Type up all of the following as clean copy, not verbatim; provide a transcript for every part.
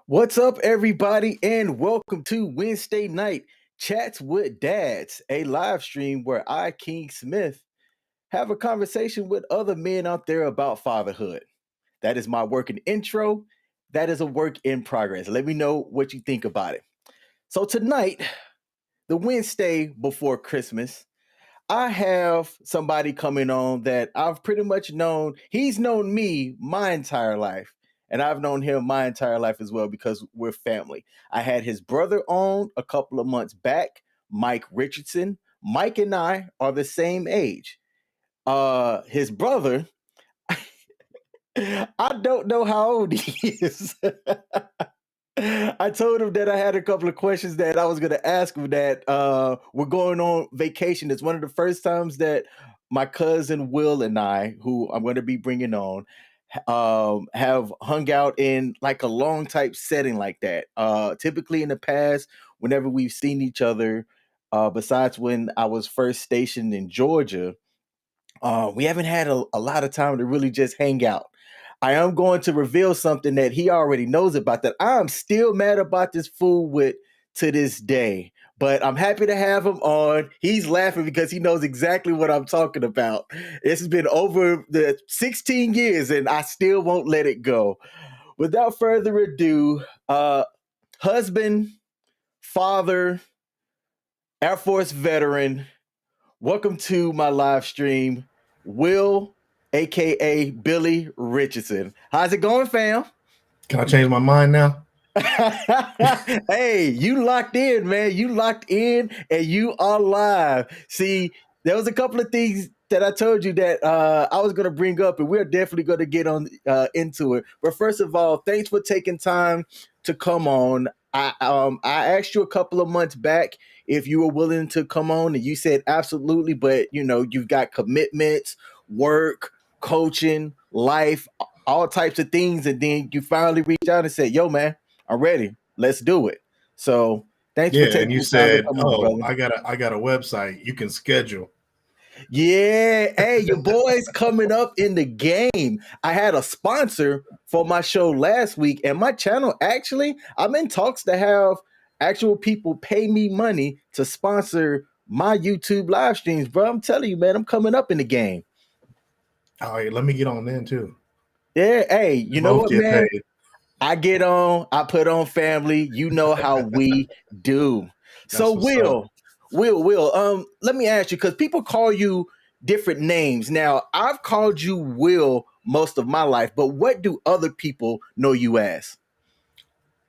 What's up, everybody, and welcome to Wednesday Night Chats with Dads, a live stream where I, King Smith, have a conversation with other men out there about fatherhood. That is my working intro. That is a work in progress. Let me know what you think about it. So, tonight, the Wednesday before Christmas, I have somebody coming on that I've pretty much known. He's known me my entire life, and I've known him my entire life as well because we're family. I had his brother on a couple of months back, Mike Richardson. Mike and I are the same age. His brother, I don't know how old he is. I told him that I had a couple of questions that I was going to ask him that we're going on vacation. It's one of the first times that my cousin Will and I, who I'm going to be bringing on, have hung out in like a long type setting like that. Typically in the past, whenever we've seen each other, besides when I was first stationed in Georgia, we haven't had a lot of time to really just hang out. I am going to reveal something that he already knows about that I'm still mad about this fool with to this day. But I'm happy to have him on. He's laughing because he knows exactly what I'm talking about. It's been over the 16 years and I still won't let it go. Without further ado, husband, father, Air Force veteran, welcome to my live stream, Will, aka Billy Richardson. How's it going, fam? Can I change my mind now? Hey, you locked in, man. You locked in and you are live. See, there was a couple of things that I told you that I was going to bring up, and we're definitely going to get on into it. But first of all, thanks for taking time to come on. I asked you a couple of months back if you were willing to come on, and you said absolutely. But you've got commitments, work, coaching, life, all types of things, and then you finally reached out and said, "Yo, man, I'm ready. Let's do it." So thanks for Yeah, and taking you the time to said, come on, "Oh, brother. I got a website you can schedule." Yeah. Hey, your boy's coming up in the game. I had a sponsor for my show last week, and my channel actually, I'm in talks to have actual people pay me money to sponsor my YouTube live streams, bro. I'm telling you, man, I'm coming up in the game. All right, let me get on then too. Yeah. Hey, We you know both what, get man? paid. I get on, I put on family. You know how we do. So That's what's up. Will, let me ask you, because people call you different names. Now, I've called you Will most of my life, but what do other people know you as?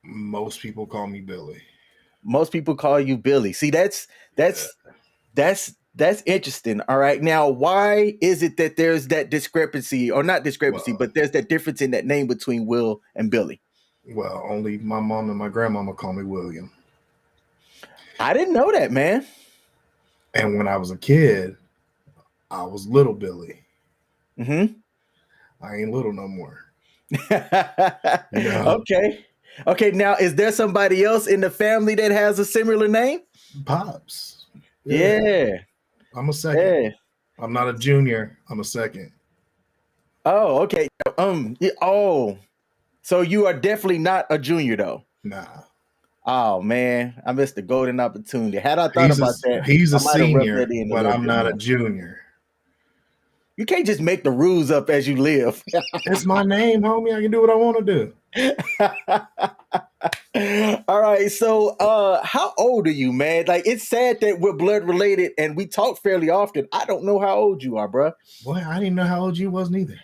Most people call me Billy. Most people call you Billy. See, that's Yeah. that's that's interesting. All right. Now, why is it that there's that discrepancy, or not discrepancy, Well, but there's that difference in that name between Will and Billy? only my mom and my grandmama call me William. I didn't know that, man. And when I was a kid, I was little Billy. Mm-hmm. I ain't little no more. Okay. Okay. Now, is there somebody else in the family that has a similar name? Pops. Yeah. I'm a second. Yeah. I'm not a junior. I'm a second. Oh, okay. Oh, so you are definitely not a junior, though. Nah. Oh man, I missed the golden opportunity. Had I thought about that, He's I a might have rubbed that senior, in a but little I'm bit not a more. junior. You can't just make the rules up as you live. It's my name, homie. I can do what I want to do. All right. So how old are you, man? Like, it's sad that we're blood related and we talk fairly often. I don't know how old you are, bro. Boy, I didn't know how old you was neither.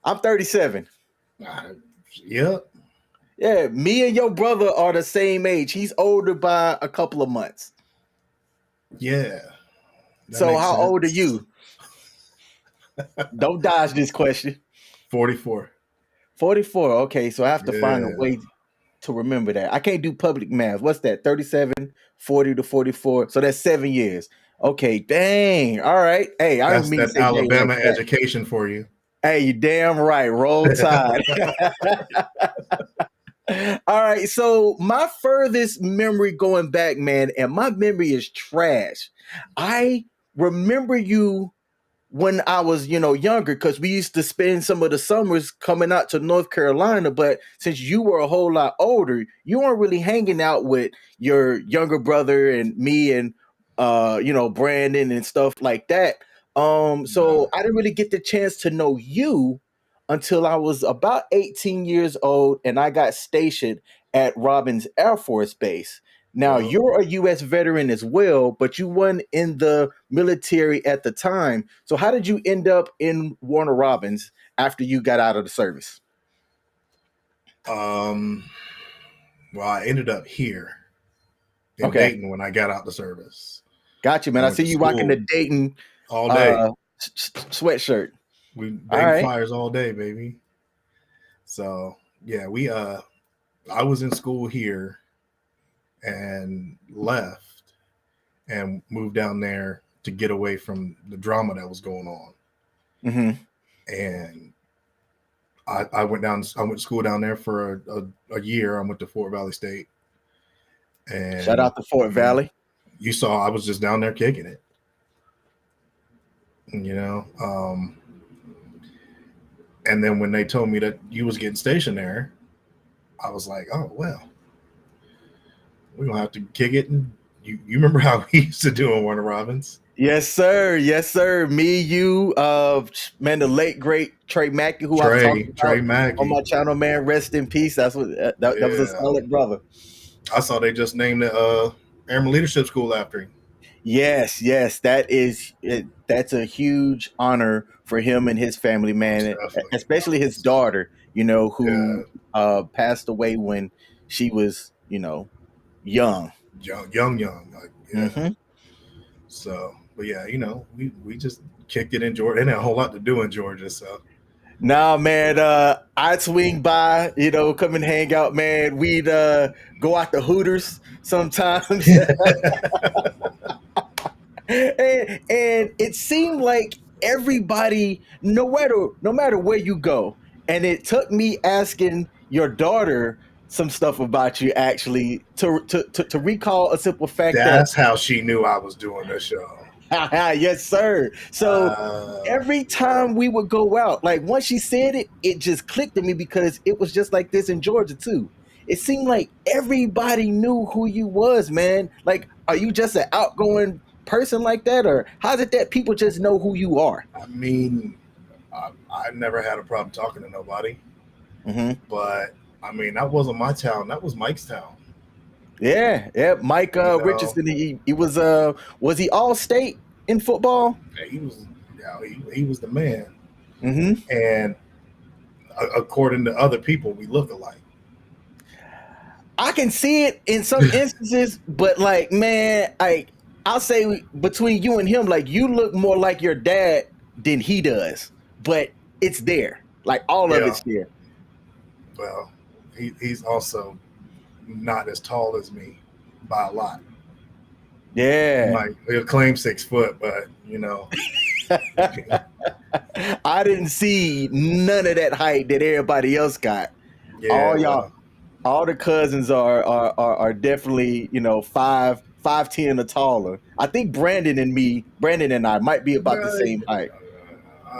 I'm 37. Yep. Yeah, me and your brother are the same age. He's older by a couple of months. Yeah. So how old are you? Don't dodge this question. 44. 44. Okay, so I have to find a Yeah. way to remember that. I can't do public math. What's that? 37, 40 to 44. So that's 7 years. Okay, dang. All right. Hey, I didn't That's mean to that say dang like Alabama that. education for you. Hey, you damn right. Roll Tide. All right. So my furthest memory going back, man, and my memory is trash. I remember you when I was, younger, because we used to spend some of the summers coming out to North Carolina. But since you were a whole lot older, you weren't really hanging out with your younger brother and me and Brandon and stuff like that. So I didn't really get the chance to know you until I was about 18 years old and I got stationed at Robins Air Force Base. Now, Well, you're a U.S. veteran as well, but you weren't in the military at the time. So, how did you end up in Warner Robins after you got out of the service? um, well, I ended up here in Okay, Dayton when I got out the service. got you, man. I I went see to you rocking the school Dayton all day. uh, sweatshirt. We All Dayton right. Flyers all day, baby. So yeah, I was in school here and left and moved down there to get away from the drama that was going on. Mm-hmm. And I went to school down there for a year. I went to Fort Valley State, Shout and out to Fort you, Valley. you saw I was just down there kicking it, you know. And then when they told me that you was getting stationed there, I was like, oh well, we're gonna have to kick it. And you remember how we used to do in Warner Robins? Yes, sir. Yes, sir. Me, you, man, the late great Trey Mackey, who I've talked Trey about on my Mackey. channel, man. Rest in peace. That's what that was a Yeah, solid brother. I saw they just named the Airman Leadership School after him. Yes, yes, that is it. That's a huge honor for him and his family, Most man. definitely. Especially his daughter, Yeah, who passed away when she was, young. young. Like, yeah. Hmm. So, but yeah, we just kicked it in Georgia. It ain't a whole lot to do in Georgia, so. Nah, man, I'd swing by, come and hang out, man. We'd go out to Hooters sometimes. And it seemed like everybody, no matter where you go, and it took me asking your daughter some stuff about you actually to recall a simple fact that That's how she knew I was doing the show. yes, sir. So Uh, every time we would go out, like once she said it, it just clicked to me because it was just like this in Georgia too. It seemed like everybody knew who you was, man. Like, are you just an outgoing person like that, or how's it that people just know who you are? I mean, I never had a problem talking to nobody, Hmm. but I mean, that wasn't my town. That was Mike's town. Yeah, yeah. Mike You know, Richardson. He was he all state in football? he was, he was the man. Hmm. And according to other people, we look alike. I can see it in some instances, but like, man, I'll say between you and him, like you look more like your dad than he does, but it's there, like all of Yeah. it's there. Well, he's also not as tall as me by a lot. Yeah, He'll claim 6 foot, but I didn't see none of that height that everybody else got. yeah. All y'all, Well, all the cousins are definitely 5'10" or taller. I think Brandon and I might be about the same height.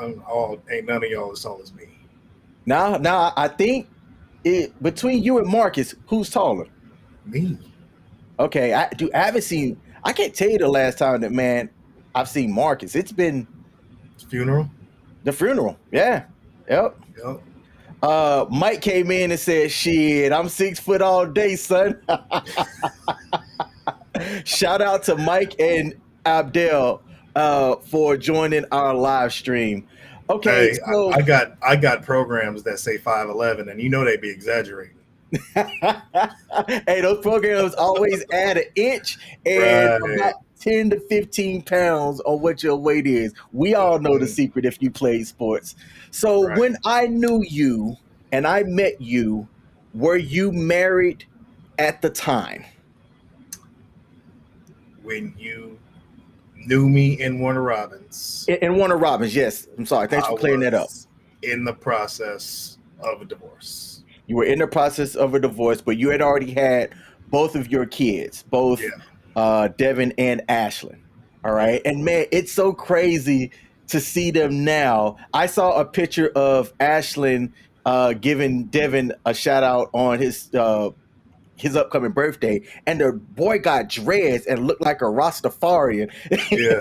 ain't none of y'all as tall as me. Now I think it between you and Marcus, who's taller? Me. Okay, I haven't seen. I can't tell you the last time that man I've seen Marcus. It's been Funeral. the funeral. Yeah, yep. Yep. Mike came in and said, "Shit, I'm 6 foot all day, son." Shout out to Mike and Abdel for joining our live stream. Okay, Hey, so I got programs that say 5'11", and they be exaggerating. hey, those programs always add an inch and Right. about 10 to 15 pounds on what your weight is. We all know the secret if you played sports. So Right. when I knew you and I met you, were you married at the time? When you knew me in Warner Robins, In Warner Robins, yes. I'm sorry. Thanks I for clearing that up. was in the process of a divorce. You were in the process of a divorce, but you had already had both of your kids, both Yeah. Devin and Ashlyn. All right. And man, it's so crazy to see them now. I saw a picture of Ashlyn giving Devin a shout out on his upcoming birthday, and the boy got dreads and looked like a Rastafarian. Yeah,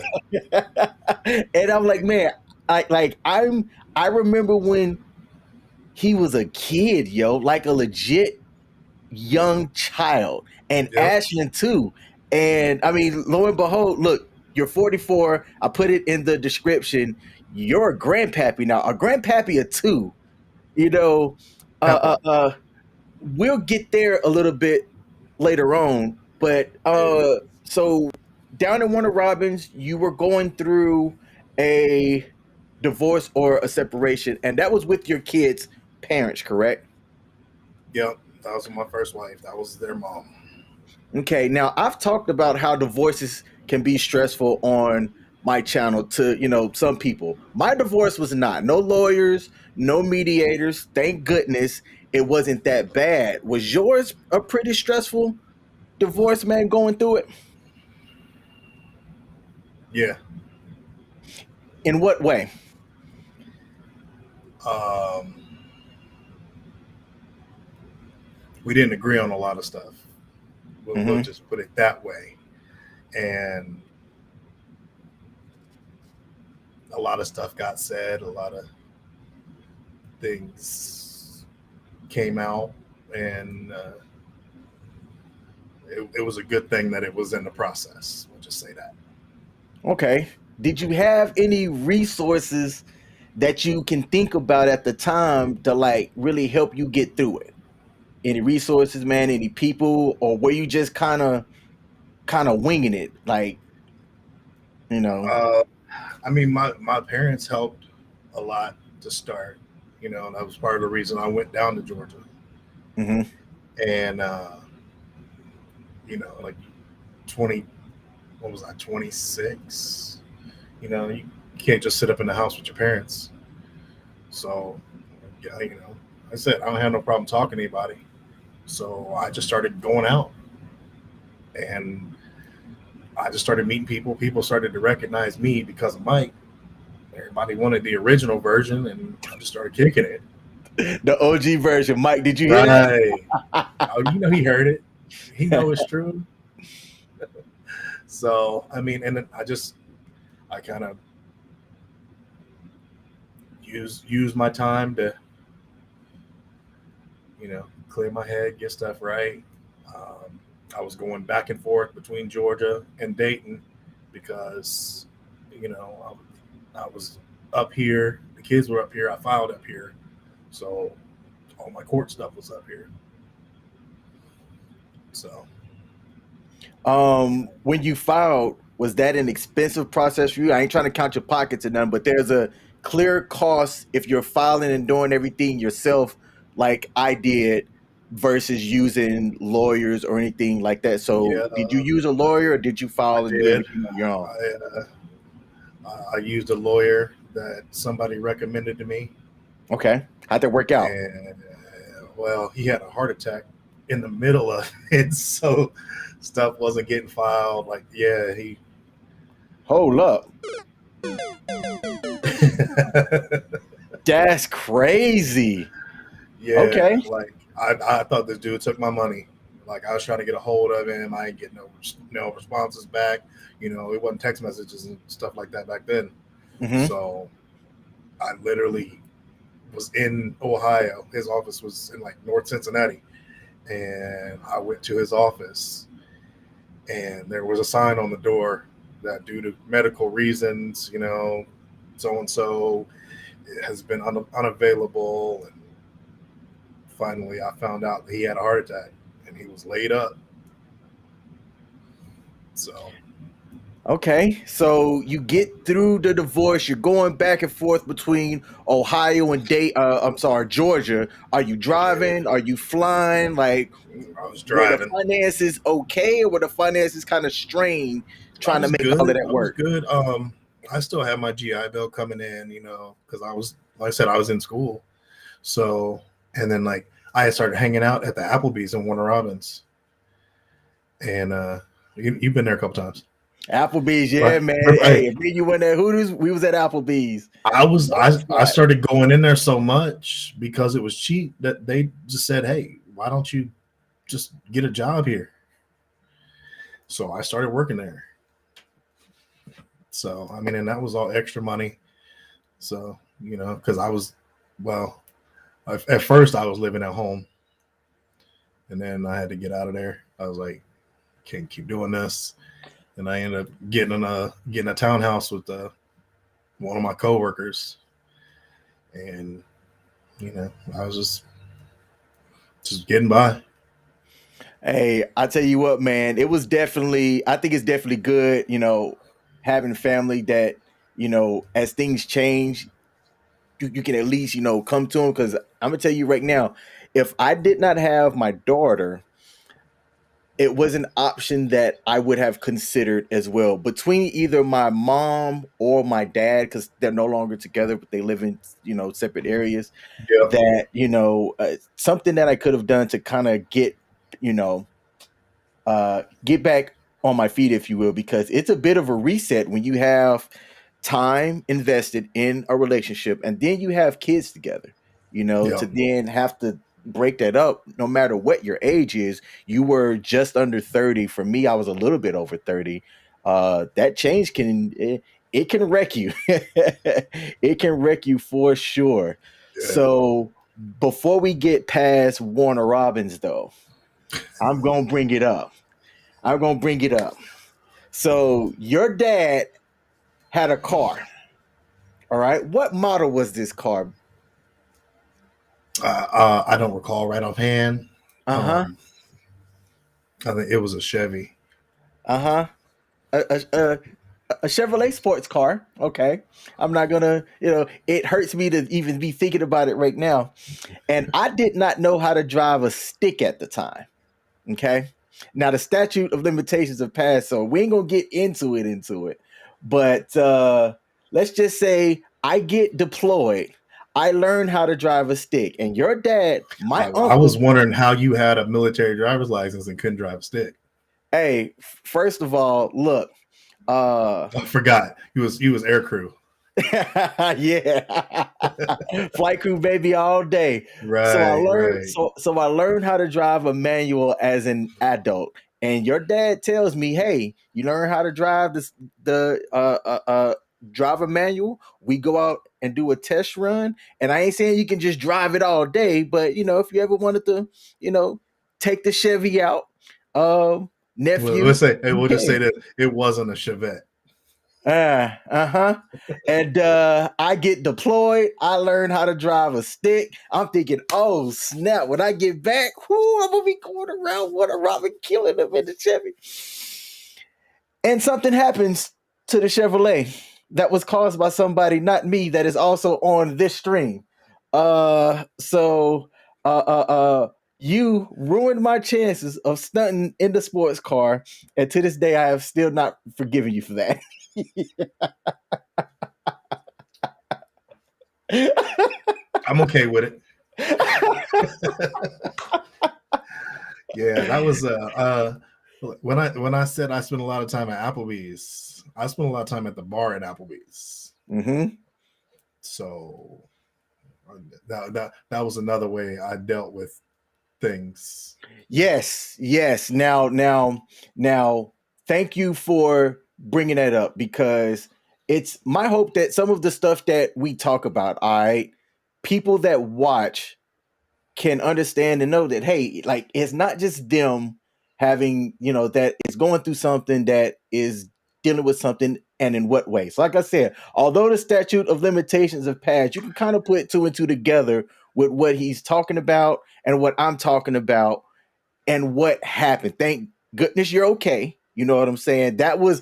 And I'm like, man, I remember when he was a kid, yo, like a legit young child, and yep, Ashlyn too. And I mean, lo and behold, look, you're 44. I put it in the description. You're a grandpappy now, a grandpappy of two. You know, uh, couple. uh, uh, we'll get there a little bit later on. But Yeah, so down in Warner Robins, you were going through a divorce or a separation, and that was with your kids' parents, correct? yep. That was my first wife. That was their mom. Okay, now I've talked about how divorces can be stressful on my channel to, some people. My divorce was not. No lawyers, no mediators. Thank goodness it wasn't that bad. Was yours a pretty stressful divorce, man, going through it? Yeah. In what way? Um, we didn't agree on a lot of stuff. We'll Hmm. just put it that way. And a lot of stuff got said. A lot of things came out, and it was a good thing that it was in the process. We'll just say that. Okay. Did you have any resources that you can think about at the time to like really help you get through it? Any resources, man? Any people, or were you just kind of winging it, like you know? Uh, I mean, my parents helped a lot to start. That was part of the reason I went down to Georgia. Hmm. And like 20, what was I, 26? You can't just sit up in the house with your parents. So, yeah, I said I don't have no problem talking to anybody. So I just started going out, and I just started meeting people. People started to recognize me because of Mike. Everybody wanted the original version, and I just started kicking it. The OG version. Mike, did you hear that? Right. Oh, he heard it. He know it's true. So I mean, and then I kind of use my time to clear my head, get stuff right. I was going back and forth between Georgia and Dayton because I was up here. The kids were up here. I filed up here, so all my court stuff was up here. So When you filed, was that an expensive process for you? I ain't trying to count your pockets and none, but there's a clear cost if you're filing and doing everything yourself, like I did, versus using lawyers or anything like that. So, yeah, did you use a lawyer or did you I file and do did. everything on your own? I used a lawyer that somebody recommended to me, Okay, how'd that work out? and well, he had a heart attack in the middle of it, so stuff wasn't getting filed. Like, yeah, he. Hold up, that's crazy. Yeah, Okay. like I thought this dude took my money. Like I was trying to get a hold of him, I ain't getting no responses back. It wasn't text messages and stuff like that back then. Hmm. So I literally was in Ohio. His office was in like North Cincinnati, and I went to his office, and there was a sign on the door that due to medical reasons, so and so has been unavailable. And finally, I found out that he had a heart attack and he was laid up. So Okay, so you get through the divorce. You're going back and forth between Ohio and I'm sorry, Georgia. Are you yeah, driving? Are you flying? Like, I was were the driving. finances okay, or were the finances kind of strained I trying to was make all of good. that I was work? good. I still had my GI Bill coming in, because I was, like I said, I was in school. So, and then like I had started hanging out at the Applebees in Warner Robins, and you've been there a couple times. Applebees, yeah, Right. man. Hey, Hey, if me and you went at Hooters, we was at Applebees. I started going in there so much because it was cheap that they just said, "Hey, why don't you just get a job here?" So I started working there. So I mean, and that was all extra money. So because I was, well, at first I was living at home, and then I had to get out of there. I was like, can't keep doing this, and I ended up getting a townhouse with one of my coworkers, and I was just getting by. Hey, I tell you what, man, it was definitely, I think it's definitely good, having family that, as things change, you can at least, come to them. Because I'm going to tell you right now, if I did not have my daughter, it was an option that I would have considered as well between either my mom or my dad, because they're no longer together, but they live in, separate areas. Yeah, That, something that I could have done to kind of get back on my feet, if you will, because it's a bit of a reset when you have time invested in a relationship and then you have kids together, yeah, to then have to break that up no matter what your age is. You were just under 30. For me, I was a little bit over 30. That change it can wreck you. It can wreck you for sure. yeah. So before we get past Warner Robins, though, I'm gonna bring it up. I'm gonna bring it up. So your dad had a car. All right. What model was this car? I don't recall right offhand. Uh-huh. Um, I think it was a Chevy. Uh-huh. A a Chevrolet sports car. Okay. I'm not gonna, it hurts me to even be thinking about it right now. And I did not know how to drive a stick at the time. Okay. Now the statute of limitations have passed, so we ain't gonna get into it. But let's just say I get deployed. I learn how to drive a stick, and your dad, my I was uncle. wondering how you had a military driver's license and couldn't drive a stick. Hey, first of all, look. I forgot he was air crew. Yeah, flight crew baby all day. So I Right, learned. right. So I learned how to drive a manual as an adult. And your dad tells me, "Hey, you learn how to drive the driver manual. We go out and do a test run. And I ain't saying you can just drive it all day, but if you ever wanted to, you know, take the Chevy out, Well, nephew, let's say, hey, you we'll just say can." that it wasn't a Chevette. Uh-huh. And I get deployed. I learn how to drive a stick. I'm thinking, oh snap, when I get back, I'm gonna be going around Water Robin killing them in the Chevy. And something happens to the Chevrolet that was caused by somebody, not me, that is also on this stream. So you ruined my chances of stunting in the sports car, and to this day I have still not forgiven you for that. I'm okay with it. Yeah, that was when I said I spent a lot of time at Applebees. I spent a lot of time at the bar at Applebees. Mm-hmm. So that was another way I dealt with things. Yes, yes. Now, thank you for bringing that up, because it's my hope that some of the stuff that we talk about, all right, people that watch can understand and know that, hey, like, it's not just them having, that is going through something, that is dealing with something, and in what way. So like I said, although the statute of limitations have passed, you can kind of put two and two together with what he's talking about and what I'm talking about and what happened. Thank goodness you're okay. You know what I'm saying? That was,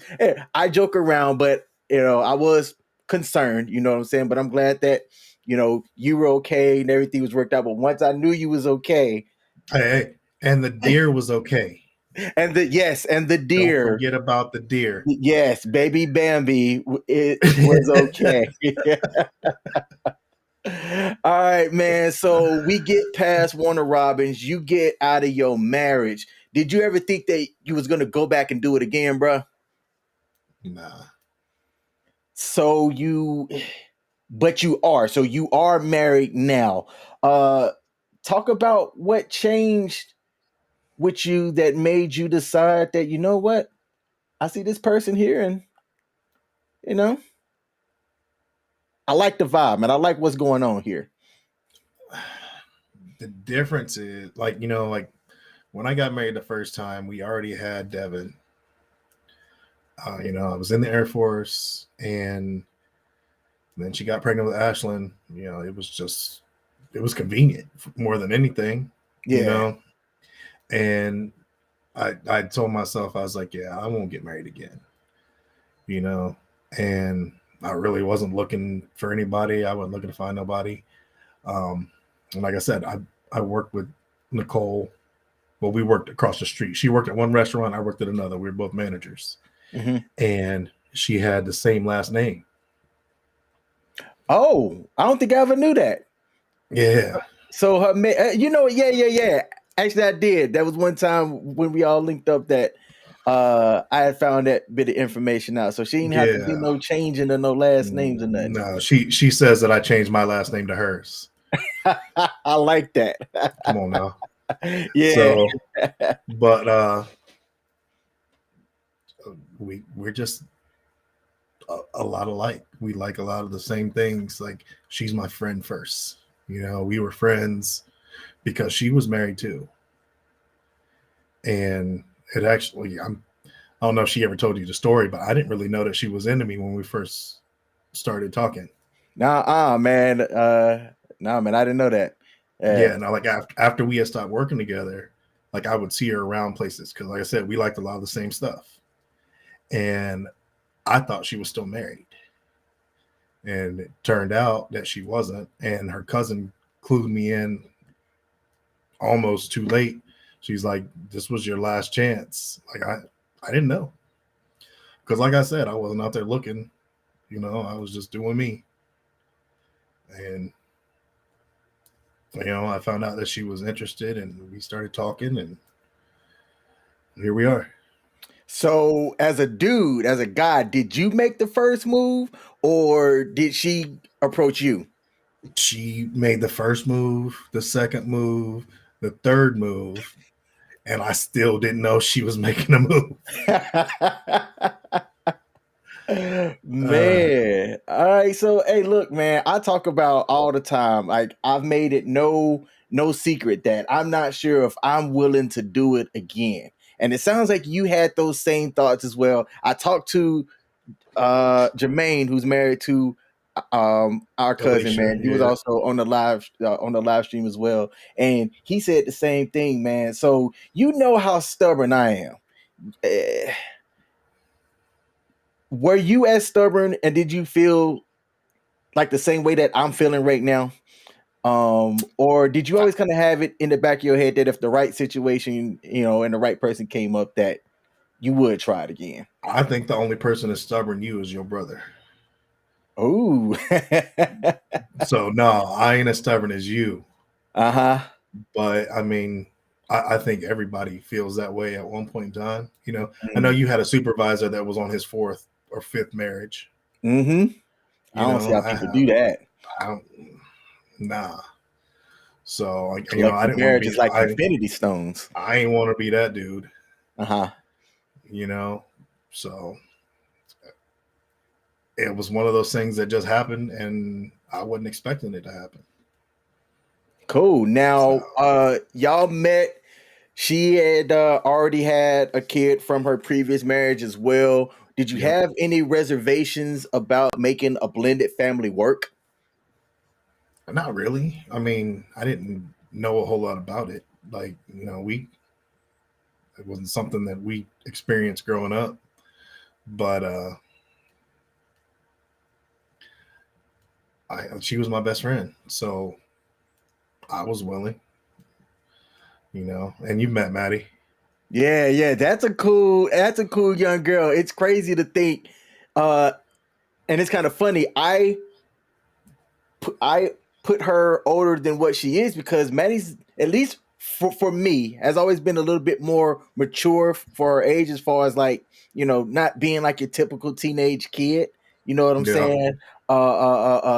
I joke around, but I was concerned, you know what I'm saying? But I'm glad that, you were okay and everything was worked out. But once I knew you was okay, Hey, and the deer was okay. and the Don't deer, forget about the deer. yes, baby Bambi, it was okay. All right, man. So we get past Warner Robins. You get out of your marriage. Did you ever think that you was gonna go back and do it again, bro? Nah. So you are married now. Talk about what changed with you that made you decide that, you know what, I see this person here, and you know, I like the vibe and I like what's going on here. The difference is, like, like when I got married the first time, we already had Devin. I was in the Air Force, and then she got pregnant with Ashlyn. It was convenient more than anything, Yeah. And I told myself, I was like, yeah, I won't get married again, and I really wasn't looking for anybody. I wasn't looking to find nobody. And like I said, I worked with Nicole. Well, we worked across the street. She worked at one restaurant. I worked at another. We were both managers. Mm-hmm. And she had the same last name. Oh, I don't think I ever knew that. Yeah. So her, yeah. Actually, I did. That was one time when we all linked up that I had found that bit of information out. So she didn't have to do no changing or no last names or nothing. No, she says that I changed my last name to hers. I like that. Come on now. Yeah. So, but we're just a lot alike. We like a lot of the same things. Like, she's my friend first. We were friends because she was married too. And it actually, I don't know if she ever told you the story, but I didn't really know that she was into me when we first started talking. Man. I didn't know that. Yeah, now, like, after we had stopped working together, like, I would see her around places because, like I said, we liked a lot of the same stuff. And I thought she was still married. And it turned out that she wasn't. And her cousin clued me in almost too late. She's like, this was your last chance. Like, I didn't know. Because, like I said, I wasn't out there looking. I was just doing me. And, I found out that she was interested, and we started talking, and here we are. So, as a dude, as a guy, did you make the first move, or did she approach you? She made the first move, the second move, the third move, and I still didn't know she was making a move. Man. All right. So, hey, look, man, I talk about all the time. Like, I've made it no secret that I'm not sure if I'm willing to do it again. And it sounds like you had those same thoughts as well. I talked to Jermaine, who's married to our cousin, Alicia, man. He was yeah. also on the live stream as well, and he said the same thing, man. So you know how stubborn I am. Were you as stubborn, and did you feel like the same way that I'm feeling right now? Or did you always kind of have it in the back of your head that if the right situation, and the right person came up, that you would try it again? I think the only person that's stubborn you is your brother. Oh. So no, I ain't as stubborn as you. Uh-huh. But I mean, I think everybody feels that way at one point in time. I know you had a supervisor that was on his fourth or fifth marriage. Mm-hmm. I don't see how people do that. I don't, nah. So, like, I Collective didn't want to marriage be. is like infinity stones. I ain't want to be that dude. Uh-huh. So it was one of those things that just happened, and I wasn't expecting it to happen. Cool. Now, y'all met. She had already had a kid from her previous marriage as well. Did you have any reservations about making a blended family work? Not really. I mean, I didn't know a whole lot about it. Like, it wasn't something that we experienced growing up. But she was my best friend, so I was willing. And you've met Maddie. Yeah, that's a cool young girl. It's crazy to think, and it's kind of funny. I put her older than what she is because Maddie's, at least for me has always been a little bit more mature for our age, as far as like, not being like your typical teenage kid. You know what I'm Yeah, saying?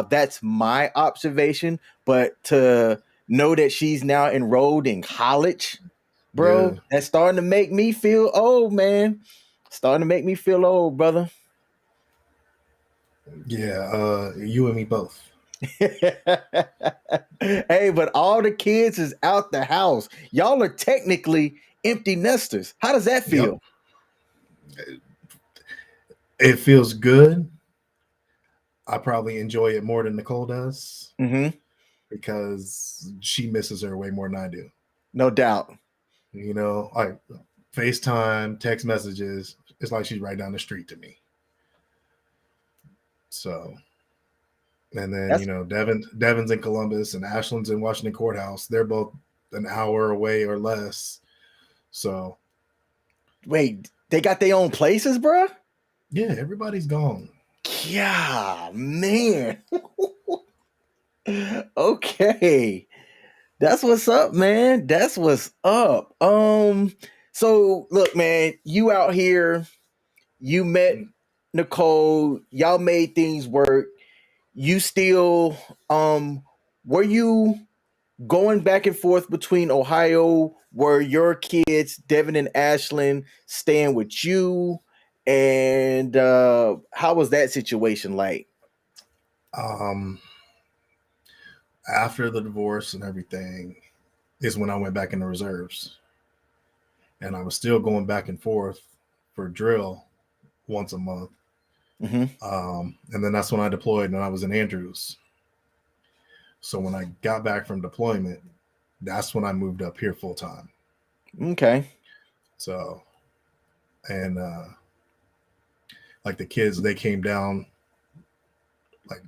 That's my observation. But to know that she's now enrolled in college, yeah, bro, that's starting to make me feel old, man. Starting to make me feel old, brother. yeah. You and me both. Hey, but all the kids is out the house. Y'all are technically empty nesters. How does that Yep. feel? It feels good. I probably enjoy it more than Nicole does Mm-hmm. because she misses her way more than I do. No doubt. Like FaceTime, text messages. It's like she's right down the street to me. So, and then That's Devin's in Columbus and Ashland's in Washington Courthouse. They're both an hour away or less. So, Wait, they got their own places, bro? yeah, everybody's gone. Yeah, man. Okay. That's what's up, man. That's what's up. So look, man, you out here, you met Nicole, y'all made things work. You still were you going back and forth between Ohio? Were your kids, Devin and Ashlyn, staying with you? And how was that situation like? Um, After the divorce and everything is when I went back in the reserves, and I was still going back and forth for drill once a month. Mm-hmm. And then that's when I deployed and I was in Andrews. So when I got back from deployment, that's when I moved up here full time. Okay. So, and like the kids, they came down like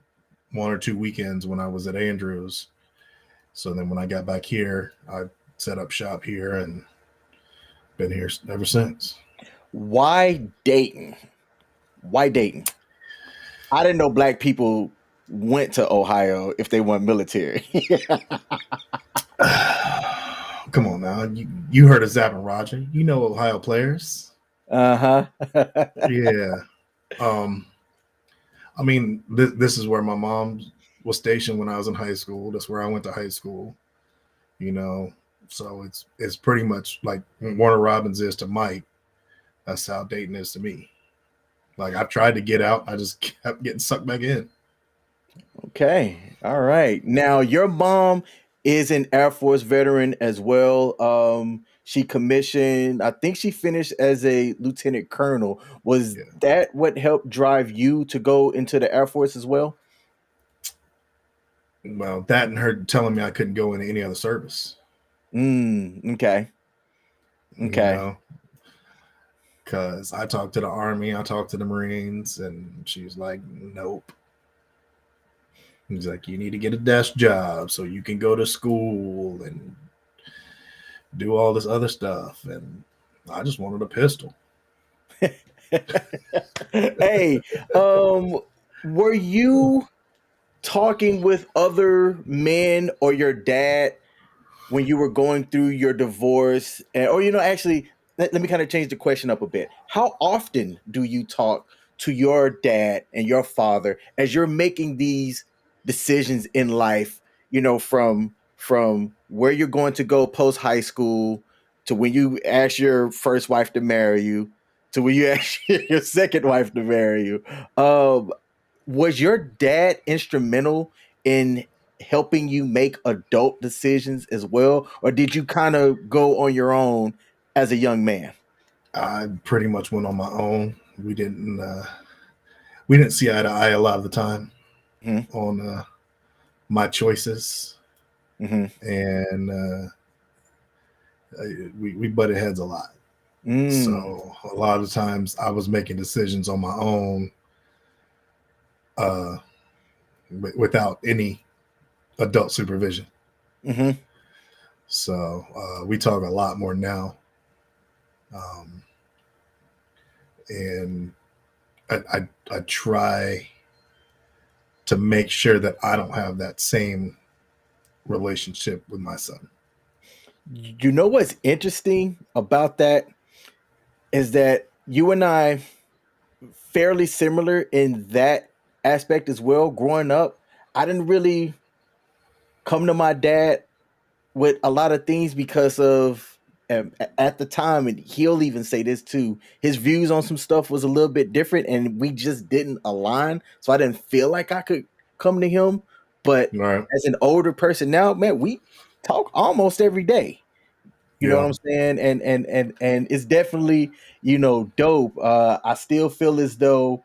1 or 2 weekends when I was at Andrews. So then when I got back here, I set up shop here and been here ever since. Why Dayton? Why Dayton? I didn't know black people went to Ohio if they weren't military. Come on now. You heard of Zapp and Roger. You know Ohio players. Uh-huh. Yeah. Um, I mean, this is where my mom was stationed when I was in high school. That's where I went to high school. You know, so it's pretty much like Warner Robins is to Mike. That's how Dayton is to me. Like I've tried to get out, I just kept getting sucked back in. Okay. All right. Now your mom is an Air Force veteran as well. She commissioned, I think she finished as a lieutenant colonel. Was Yeah. that what helped drive you to go into the Air Force as well? Well, that and her telling me I couldn't go into any other service. Okay. You Okay. know, because I talked to the Army, I talked to the Marines, and she's like, "Nope." He's like, "You need to get a desk job so you can go to school and do all this other stuff." And I just wanted a pistol. Hey, were you talking with other men or your dad when you were going through your divorce? Or, actually, let me kind of change the question up a bit. How often do you talk to your dad and your father as you're making these decisions in life, from where you're going to go post high school, to when you ask your first wife to marry you, to when you ask your second wife to marry you? Um, was your dad instrumental in helping you make adult decisions as well, or did you kind of go on your own as a young man? I pretty much went on my own. We didn't see eye to eye a lot of the time Hmm. on my choices, Hmm. and we butted heads a lot. Mm. So a lot of times I was making decisions on my own uh, without any adult supervision. Hmm. So we talk a lot more now, um, and I try to make sure that I don't have that same relationship with my son. You know what's interesting about that is that you and I fairly similar in that aspect as well. Growing up, I didn't really come to my dad with a lot of things because of at the time, and he'll even say this too, his views on some stuff was a little bit different and we just didn't align, so I didn't feel like I could come to him. But Right. as an older person now, man, we talk almost every day. You know what Yeah. I'm saying? And it's definitely, dope. I still feel as though,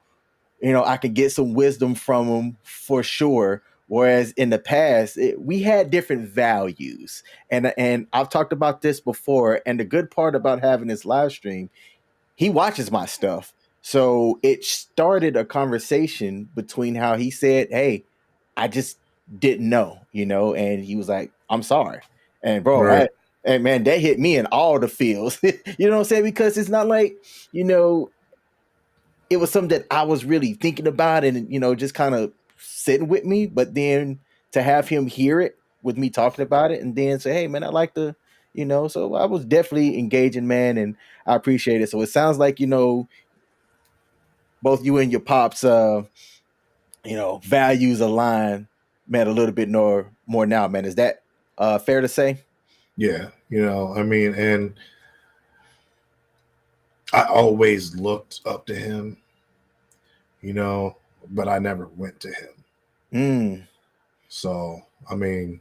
I could get some wisdom from him for sure. Whereas in the past, we had different values, and I've talked about this before. And the good part about having this live stream, he watches my stuff, so it started a conversation between how he said, "Hey, I just didn't know," and he was like, "I'm sorry," and bro, Right. and man, that hit me in all the feels. You know what I'm saying? Because it's not like you know it was something that I was really thinking about and just kind of sitting with me. But then to have him hear it with me talking about it and then say, "Hey, man, I like to," so I was definitely engaging, man, and I appreciate it. So it sounds like both you and your pops, values align, man, a little bit more now, man. Is that fair to say? Yeah. I mean, and I always looked up to him, but I never went to him. Mm. So, I mean,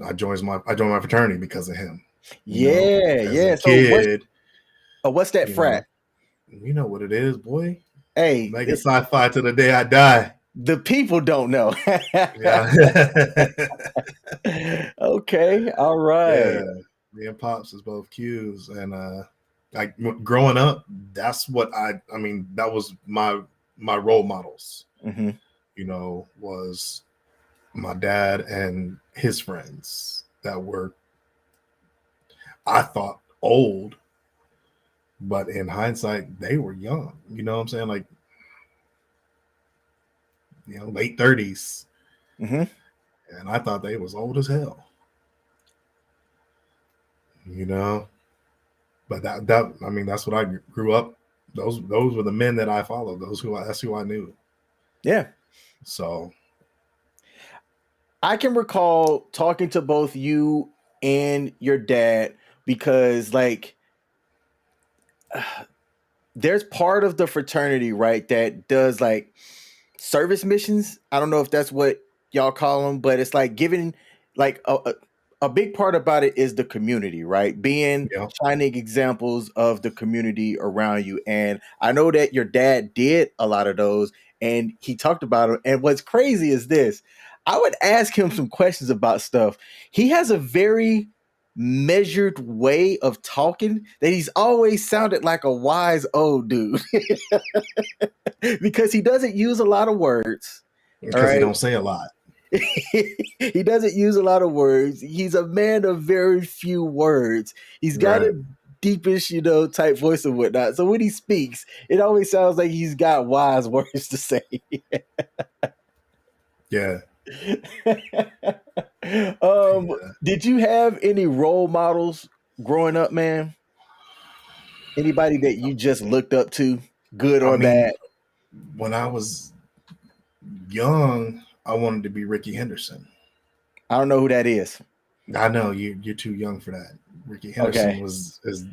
I joined my fraternity because of him. Yeah, As a yeah. So kid, what's that you frat? know, you know what it is, boy. Hey, Making sci-fi to the day I die. the people don't know. Yeah. Okay, all Yeah. right. Me and Pops is both Qs. And like growing up, that's what I mean, that was my role models, Hmm. was my dad and his friends that were, I thought, old, but in hindsight, they were young. You know what I'm saying? Like, late 30s. Hmm. And I thought they was old as hell. You know, but that I mean, that's what I grew up. Those were the men that I followed. That's who I knew. Yeah. So I can recall talking to both you and your dad because, like, there's part of the fraternity, right, that does like service missions. I don't know if that's what y'all call them, but it's like giving like a big part about it is the community, right? Being yeah, shining examples of the community around you. And I know that your dad did a lot of those and he talked about it. And what's crazy is this. I would ask him some questions about stuff. He has a very measured way of talking that he's always sounded like a wise old dude because he doesn't use a lot of words. All because he right. don't say a lot. He doesn't use a lot of words. He's a man of very few words. He's got Right. a deepish, type voice and whatnot. So when he speaks, it always sounds like he's got wise words to say. Yeah. um, Yeah. did you have any role models growing up, man? Anybody that you just looked up to, good I or mean, bad? when I was young, I wanted to be Ricky Henderson. I don't know who that is. I know you're too young for that. Ricky Henderson Okay. is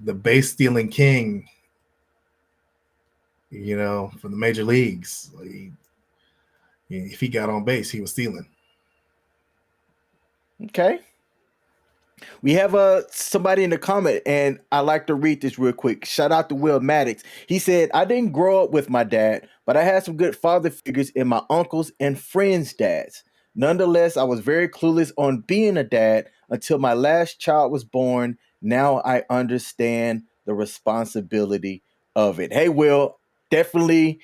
the base stealing king, for the major leagues. If he got on base, he was stealing. Okay. We have somebody in the comment, and I like to read this real quick. Shout out to Will Maddox. He said, "I didn't grow up with my dad, but I had some good father figures in my uncles and friends' dads. Nonetheless, I was very clueless on being a dad until my last child was born. Now I understand the responsibility of it." Hey, Will, definitely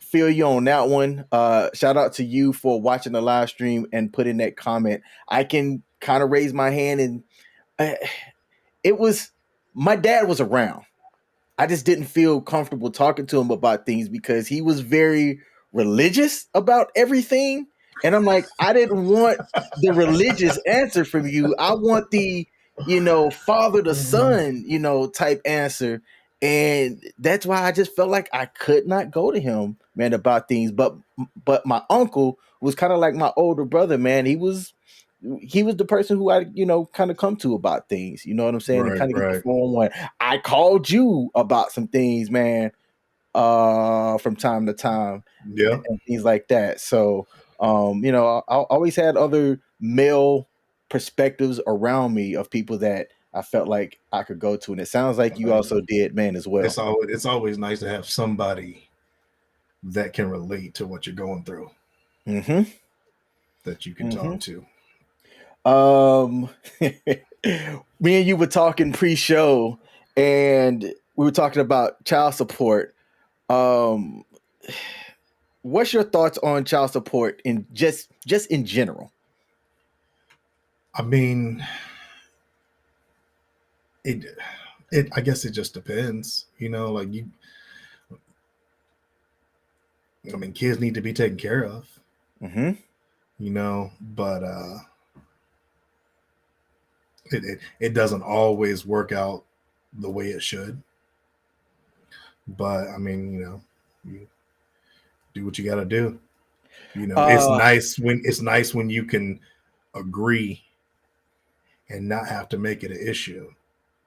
feel you on that one. Shout out to you for watching the live stream and putting that comment. I can kind of raise my hand and uh, it was my dad was around. I just didn't feel comfortable talking to him about things because he was very religious about everything. And I'm like, I didn't want the religious answer from you. I want the, father to son, type answer. And that's why I just felt like I could not go to him, man, about things. But my uncle was kind of like my older brother, man. He was the person who I, kind of come to about things. You know what I'm saying? And Right, kind of get the right. 411. I called you about some things, man, from time to time Yeah. and things like that. So, I always had other male perspectives around me of people that I felt like I could go to, and it sounds like you also did, man, as well. It's always nice to have somebody that can relate to what you're going through, Mm-hmm. that you can Mm-hmm. talk to. Me and you were talking pre-show, and we were talking about child support. Um, what's your thoughts on child support in just in general? I mean, it I guess it just depends, like I mean, kids need to be taken care of, Mm-hmm. but it doesn't always work out the way it should. But I mean, you do what you got to do. It's Uh, nice when you can agree and not have to make it an issue,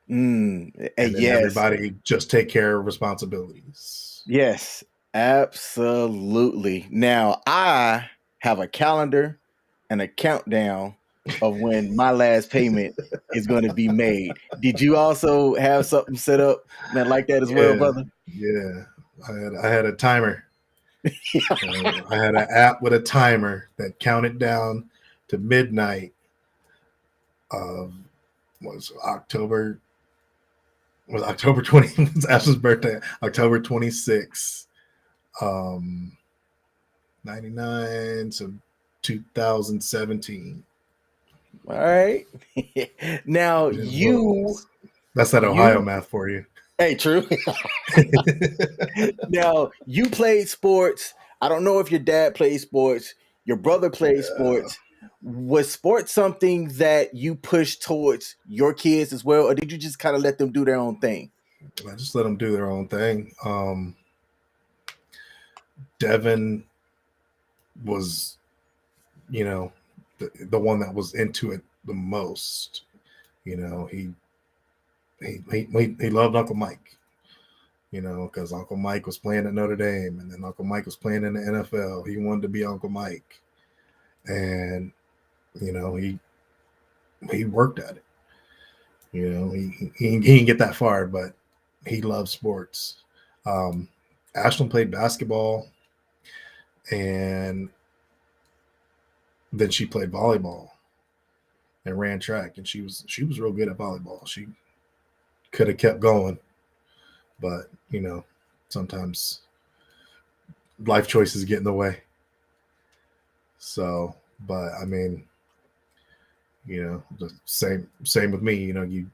and then yes. everybody just take care of responsibilities. Yes, absolutely. Now, I have a calendar and a countdown of when my last payment is going to be made. Did you also have something set up, man, like that as well, Yeah, brother? yeah. I had a timer. I had an app with a timer that counted down to midnight of October 20 was Ash's birthday, October 26th, 99 to 2017. All right. Now, It is what it you, was. That's that Ohio you, math for you. hey, true. Now, you played sports. I don't know if your dad played sports, your brother played Yeah. sports. Was sports something that you pushed towards your kids as well, or did you just kind of let them do their own thing? I just let them do their own thing. Devin was, you know, the one that was into it the most. He loved Uncle Mike. Because Uncle Mike was playing at Notre Dame, and then Uncle Mike was playing in the NFL. He wanted to be Uncle Mike, and he worked at it. He didn't get that far, but he loved sports. Ashlyn played basketball, and then she played volleyball and ran track, and she was real good at volleyball. She could have kept going, but sometimes life choices get in the way. So, but I mean, the same with me. You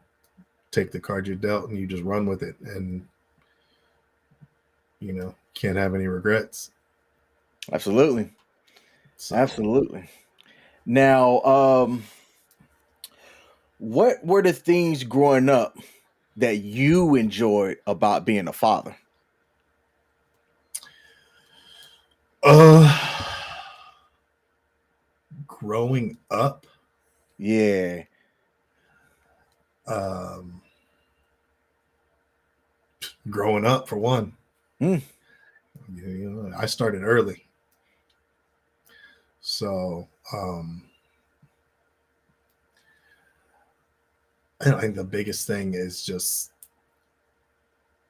take the card you're dealt and you just run with it, and can't have any regrets. Absolutely. So, Absolutely. Now, what were the things growing up that you enjoyed about being a father? uh, growing up, Yeah. um, growing up for one, Mm. I started early, so I think the biggest thing is just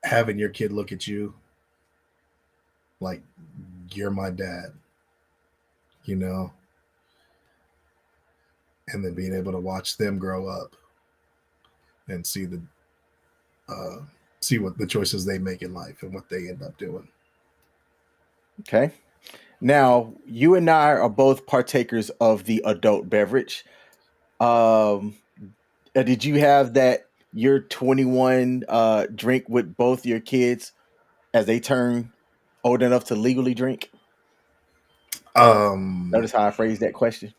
having your kid look at you like you're my dad, you know, and then being able to watch them grow up and uh, see what the choices they make in life and what they end up doing. Okay. Now, you and I are both partakers of the adult beverage. Um, did you have that your 21 drink with both your kids as they turn old enough to legally drink? Notice how I phrased that question.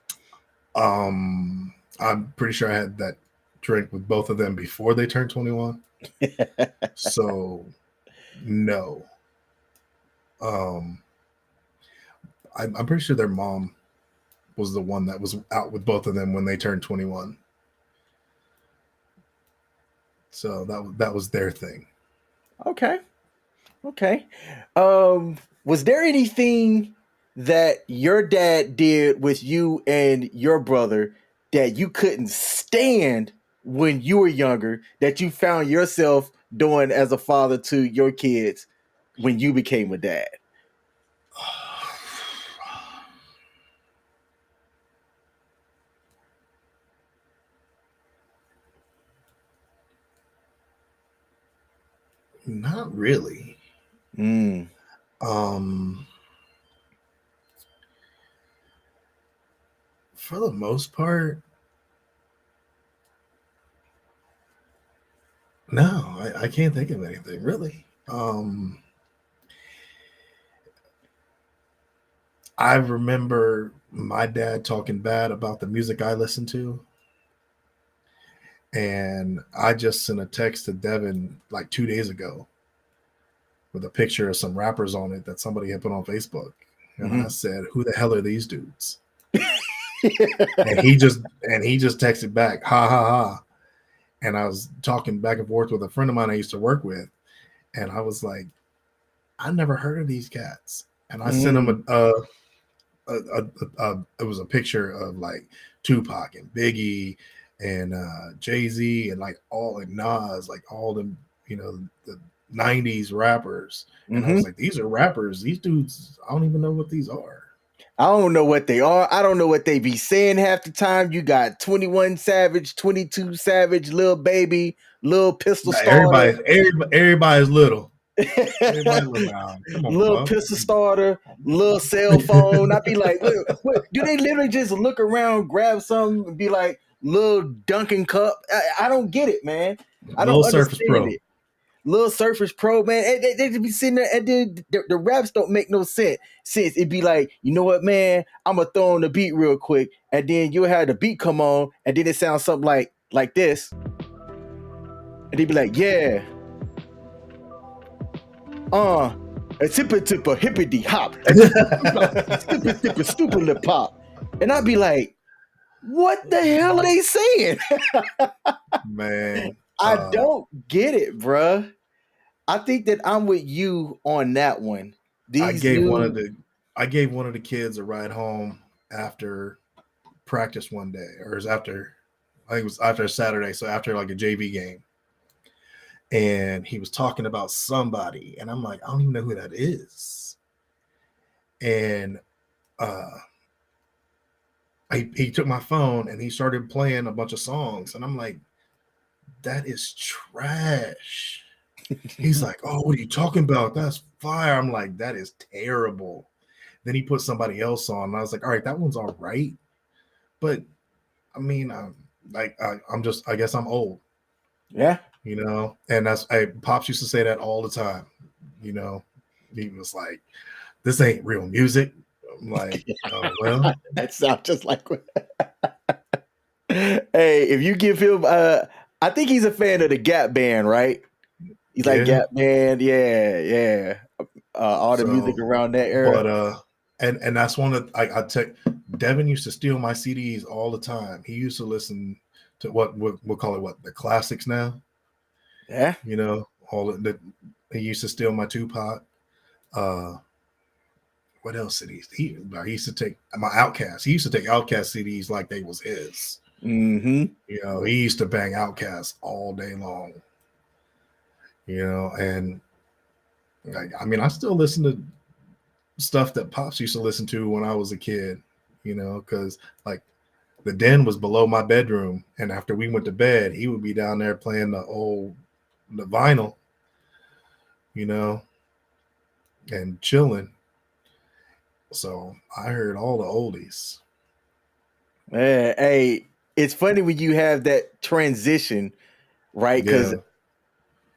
I'm pretty sure I had that drink with both of them before they turned 21. So no. I'm pretty sure their mom was the one that was out with both of them when they turned 21. So that was their thing. Okay. Was there anything that your dad did with you and your brother that you couldn't stand when you were younger that you found yourself doing as a father to your kids when you became a dad? Not really. For the most part, no, I can't think of anything really. I remember my dad talking bad about the music I listened to. And I just sent a text to Devin like 2 days ago with a picture of some rappers on it that somebody had put on Facebook. And I said, "Who the hell are these dudes?" and he just texted back, "Ha ha ha." And I was talking back and forth with a friend of mine I used to work with, and I was like, "I never heard of these cats." And I sent him it was a picture of like Tupac and Biggie and Jay-Z and like all and Nas, like all them, the 90s rappers. And I was like, these are rappers. These dudes, I don't even know what these are. I don't know what they are. I don't know what they be saying half the time. You got 21 Savage, 22 Savage, Lil Baby, Lil Pistol Starter. Everybody's little. Everybody's little now. Come on, Little Pistol Starter, little cell phone. I'd be like, what? Do they literally just look around, grab something, and be like, little Dunkin' cup? I don't get it, man. I don't understand it. Little Surface Pro, man. They just be sitting there, and then the raps don't make no sense. It'd be like, you know what, man? I'm gonna throw on the beat real quick, and then you'll have the beat come on, and then it sounds something like this, and they'd be like, yeah, a tipper hippity hop, stupid lip pop, and I'd be like, what the hell are they saying? Man, I don't get it, bruh. I think that I'm with you on that one. I gave one of the kids a ride home after practice one day, or it was after, I think it was after a Saturday, so after like a JV game. And he was talking about somebody, and I'm like, I don't even know who that is. And he took my phone and he started playing a bunch of songs, and I'm like, that is trash. He's like, oh, what are you talking about? That's fire. I'm like, that is terrible. Then he put somebody else on, and I was like, all right, that one's all right. But I mean, I'm just, I guess I'm old. Yeah. And Pops used to say that all the time. He was like, this ain't real music. I'm like, oh, well. That sounds just like. Hey, if you give him, I think he's a fan of the Gap Band, right? He's like Gap Band, yeah. All the music around that era. But and that's one of I tell Devin used to steal my CDs all the time. He used to listen to what we'll call it the classics now. Yeah. All that he used to steal my Tupac. What else did he used to take my Outkast. He used to take Outkast CDs like they was his. Mm-hmm. He used to bang Outkast all day long. And I mean, I still listen to stuff that Pops used to listen to when I was a kid, because like the den was below my bedroom, and after we went to bed, he would be down there playing the vinyl, and chilling. So I heard all the oldies. Hey, it's funny when you have that transition, right? Because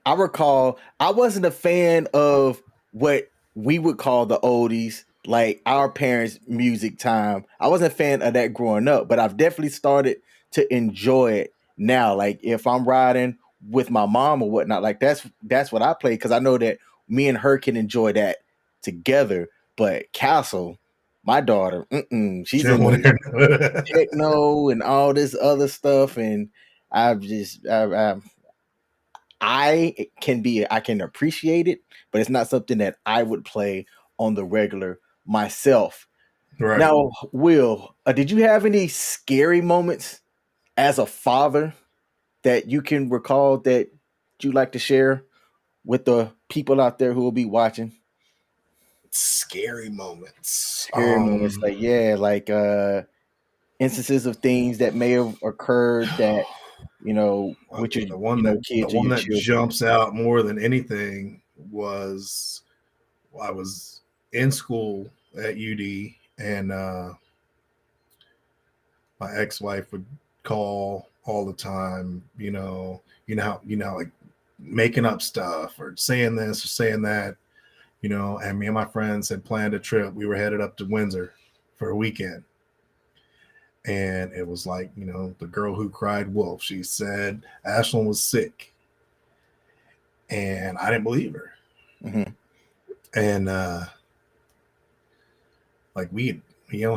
I recall I wasn't a fan of what we would call the oldies, like our parents' music time. I wasn't a fan of that growing up, but I've definitely started to enjoy it now. Like if I'm riding with my mom or whatnot, like that's what I play because I know that me and her can enjoy that together. But Castle, my daughter, she's She don't into want to like hear. techno and all this other stuff, and I've just I can appreciate it, but it's not something that I would play on the regular myself. Right. Now, Will, did you have any scary moments as a father that you can recall that you like to share with the people out there who will be watching? Scary moments. Scary moments, like yeah, like instances of things that may have occurred that I with your mean, the kids or one your that children. jumps out more than anything was I was in school at UD, and my ex-wife would call all the time. Like making up stuff or saying this or saying that. And me and my friends had planned a trip. We were headed up to Windsor for a weekend. And it was like, the girl who cried wolf. She said Ashlyn was sick. And I didn't believe her. Mm-hmm. And like we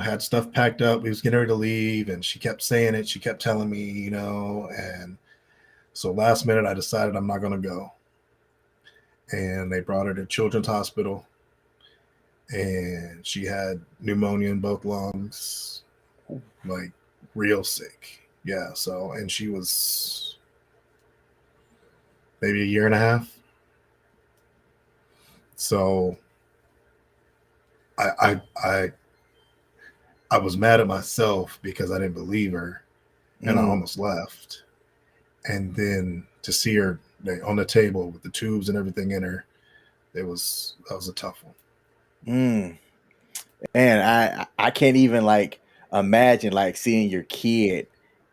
had stuff packed up. We was getting ready to leave, and she kept saying it. She kept telling me, and so last minute I decided I'm not gonna go. And they brought her to Children's Hospital, and she had pneumonia in both lungs, like real sick. Yeah. So, and she was maybe a year and a half. So I was mad at myself because I didn't believe her, and I Mm. almost left. And then to see her on the table with the tubes and everything in her, that was a tough one. Mm. And I can't even like imagine like seeing your kid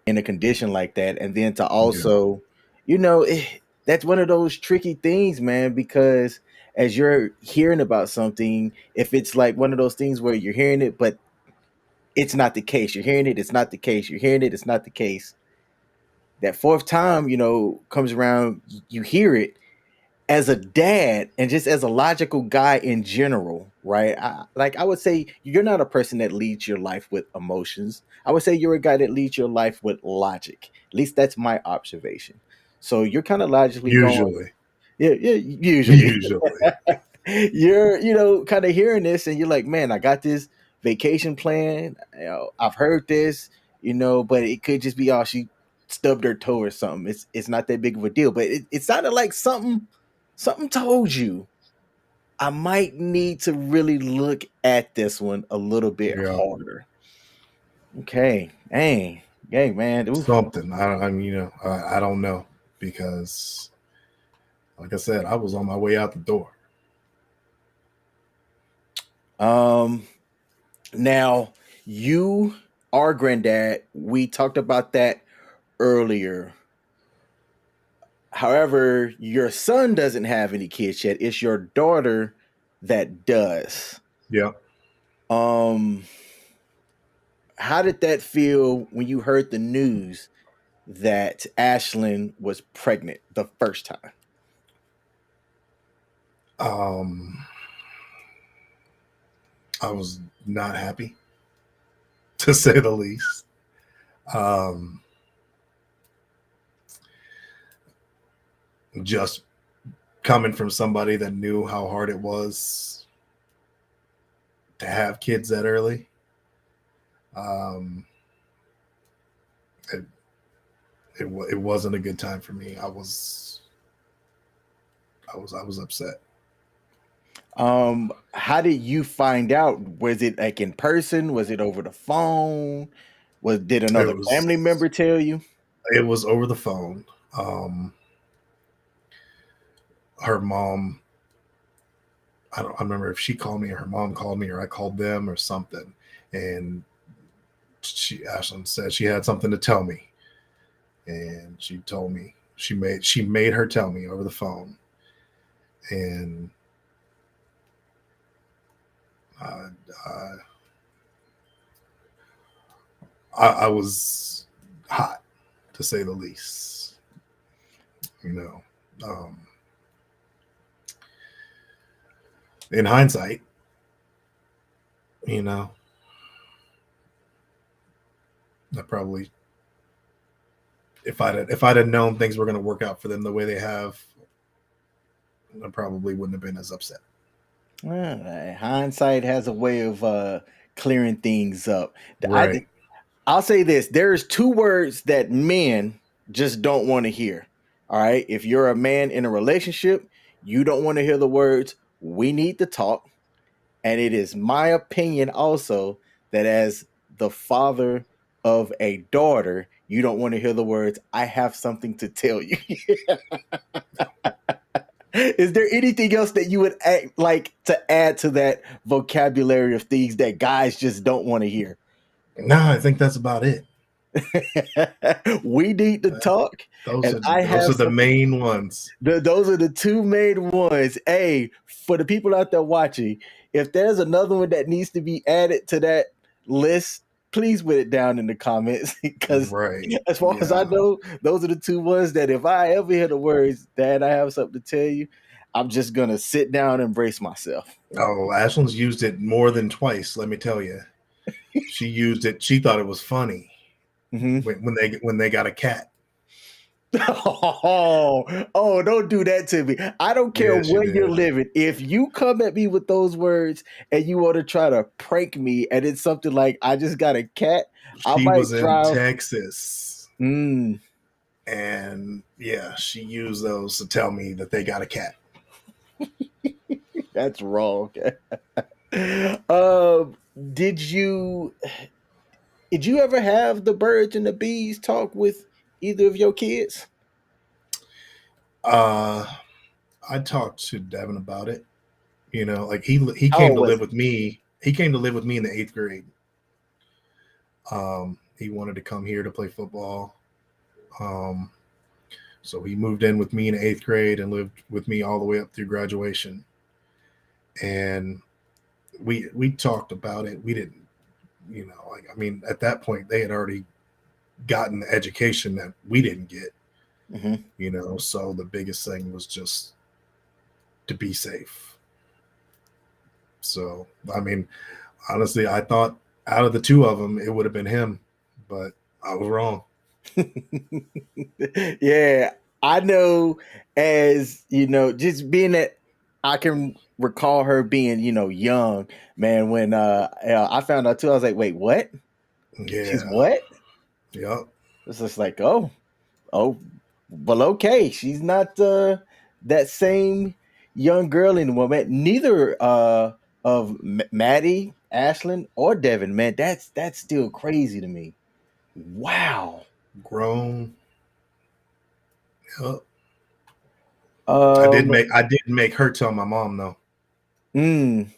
in a condition like that, and then to Yeah. also, that's one of those tricky things, man. Because as you're hearing about something, if it's like one of those things where you're hearing it, but it's not the case, you're hearing it, it's not the case, you're hearing it, it's not the case. That fourth time, comes around, you hear it, as a dad and just as a logical guy in general, right? I would say you're not a person that leads your life with emotions. I would say you're a guy that leads your life with logic. At least that's my observation. So you're kind of logically going, Usually. yeah, yeah, usually. Usually. You're, kind of hearing this and you're like, man, I got this vacation plan. I've heard this, but it could just be, oh, she stubbed her toe or something. It's not that big of a deal. But it sounded like something told you I might need to really look at this one a little bit Yeah. harder. Okay. Dang. Hey man. Oof. Something. I don't know, because like I said, I was on my way out the door. Um Now you are granddad. We talked about that earlier. However, your son doesn't have any kids yet. It's your daughter that does. Yeah. Um, how did that feel when you heard the news that Ashlyn was pregnant the first time? Um I was not happy, to say the least. Um just coming from somebody that knew how hard it was to have kids that early. Um it, it wasn't a good time for me. I was upset. How did you find out? Was it like in person? Was it over the phone? Did It another family was member tell you? it was over the phone. Um Her mom, I remember if she called me or her mom called me or I called them or something, and Ashlyn said she had something to tell me, and she told me she made her tell me over the phone. And Uh, uh, I was hot, to say the least. You know, in hindsight, you know, I probably, if I'd have known things were going to work out for them the way they have, I probably wouldn't have been as upset. Hindsight has a way of clearing things up. Right. I'll say this: there's two words that men just don't want to hear. All right, if you're a man in a relationship, you don't want to hear the words "we need to talk." And it is my opinion also that as the father of a daughter, you don't want to hear the words "I have something to tell you." Is there anything else that you would like to add to that vocabulary of things that guys just don't want to hear? Nah, I think that's about it. We need to talk, Those and are I those have are the something. main ones. Those are the two main ones. Hey, for the people out there watching, if there's another one that needs to be added to that list, please put it down in the comments. Because Right. as far as I Yeah. know, those are the two ones that if I ever hear the words, Dad, I have something to tell you, I'm just gonna sit down and brace myself. Oh, Ashlyn's used it more than twice. Let me tell you, she used it. She thought it was funny Mhm. when they got a cat. Oh, don't do that to me. I don't care Yeah, she where you're did. living. If you come at me with those words and you want to try to prank me and it's something like I just got a cat, I She might was in drive. Texas, Mm, and yeah, she used those to tell me that they got a cat. that's wrong. um, did you did you ever have the birds and the bees talk with either of your kids? Uh, I talked to Devin about it. You know, like he How came old to was live with me. He came to live with me in the 8th grade. He wanted to come here to play football. Um, so he moved in with me in the 8th grade and lived with me all the way up through graduation. And we talked about it. We didn't, you know, like I mean, at that point they had already gotten the education that we didn't get. he? Hmm. You know, so the biggest thing was just to be safe. So I mean, honestly, I thought out of the two of them, it would have been him, but I was wrong. Yeah, I know. As you know, just being that I can recall her being, young, man. When I found out too, I was like, "Wait, what? She's Yeah. what?" Yep. It's just like, oh, well, okay. She's not that same young girl anymore, man. Neither of Maddie, Ashlyn, or Devin, man. That's still crazy to me. Wow. Grown. Yep. Um. I did make her tell my mom though. Mm,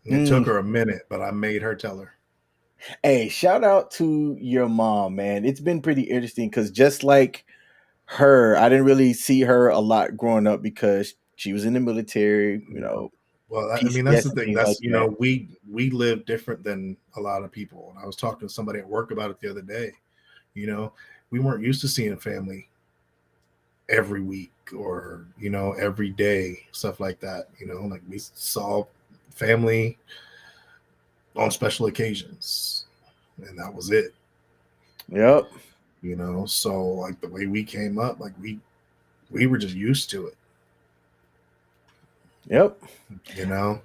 It took mm. her a minute, but I made her tell her. Hey, shout out to your mom, man. It's been pretty interesting because just like her, I didn't really see her a lot growing up because she was in the military, Well, I mean, that's PCS the and thing. things like That's, that. we live different than a lot of people. And I was talking to somebody at work about it the other day. You know, we weren't used to seeing family every week or, every day, stuff like that. Like we saw family on special occasions, and that was it. Yep, So like the way we came up, like we were just used to it. yep. You know,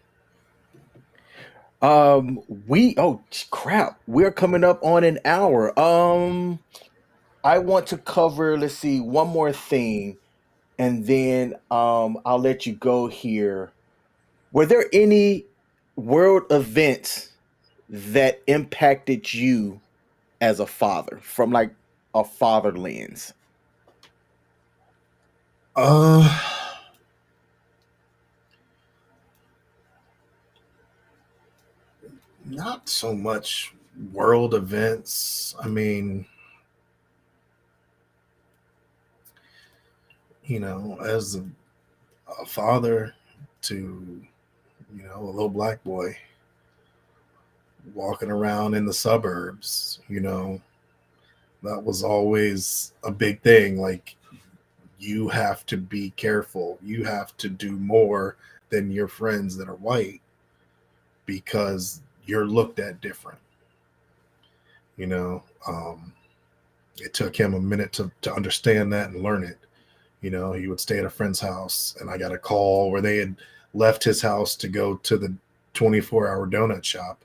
Crap, we're coming up on an hour. I want to cover, let's see, one more thing, and then I'll let you go here. Were there any world events that impacted you as a father from like a father lens? uh, not so much world events. I mean, as a father to a little black boy. walking around in the suburbs, that was always a big thing. Like, you have to be careful. You have to do more than your friends that are white because you're looked at different. You know, it took him a minute to understand that and learn it. He would stay at a friend's house, and I got a call where they had left his house to go to the 24-hour donut shop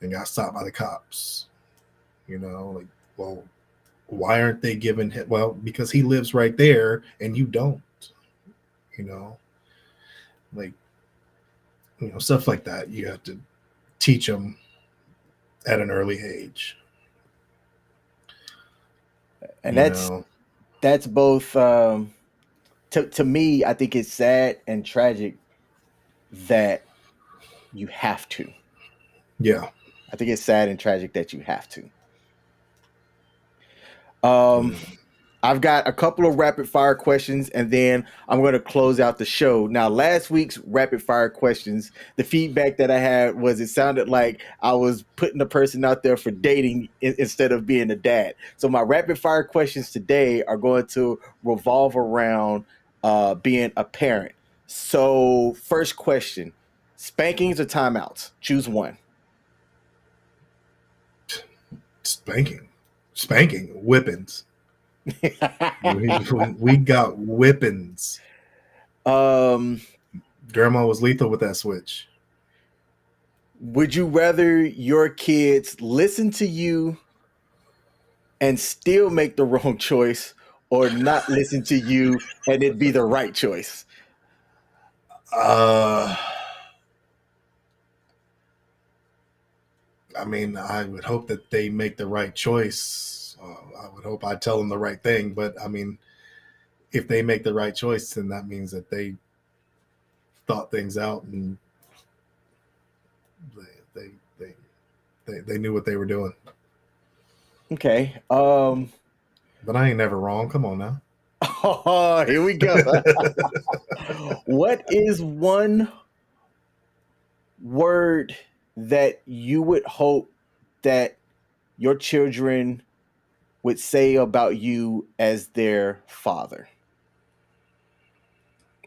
and got stopped by the cops. Like, well, why aren't they giving him? Well, because he lives right there and you don't. Like, stuff like that. You have to teach them at an early age. And that's both to me, I think it's sad and tragic that you have to. Yeah. I think it's sad and tragic that you have to. I've got a couple of rapid fire questions, and then I'm going to close out the show. Now, last week's rapid fire questions, the feedback that I had was it sounded like I was putting the person out there for dating instead of being a dad. So my rapid fire questions today are going to revolve around being a parent. So first question, spankings or timeouts? Choose one. Spanking, whippings. we got whippings. Grandma was lethal with that switch. Would you rather your kids listen to you and still make the wrong choice, or not listen to you and it be the right choice? I mean, I would hope that they make the right choice. I would hope I tell them the right thing. But I mean, if they make the right choice, then that means that they thought things out and they knew what they were doing. Okay. But I ain't never wrong. Come on now. Oh, here we go. What is one word that you would hope that your children would say about you as their father?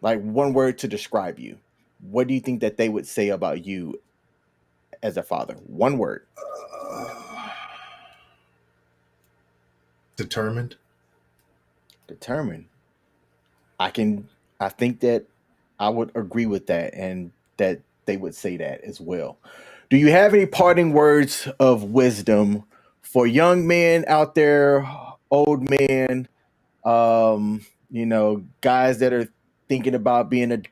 Like one word to describe you. What do you think that they would say about you as a father? One word. Determined. Determined. I think that I would agree with that, and that they would say that as well. Do you have any parting words of wisdom for young men out there, old men, guys that are thinking about being